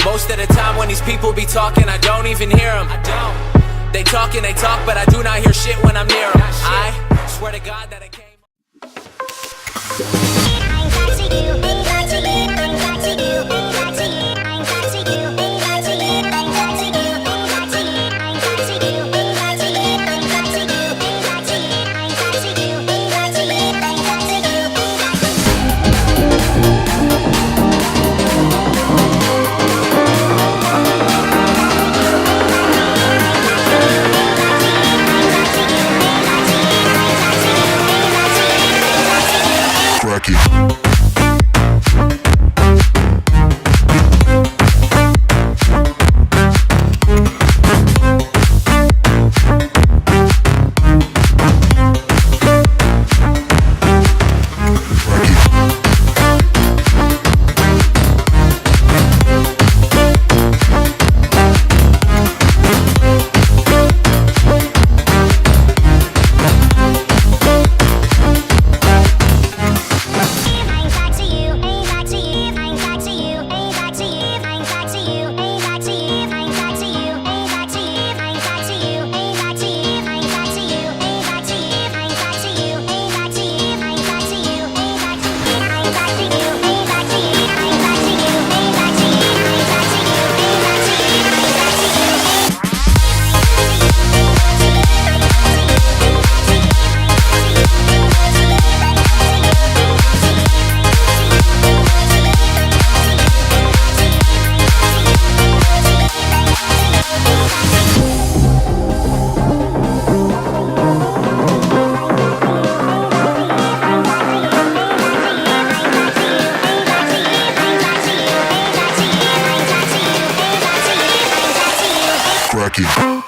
Most of the time when these people be talking, I don't even hear them. They talk and they talk, but I do not hear shit when I'm near them. I swear to God that I came. Crack it.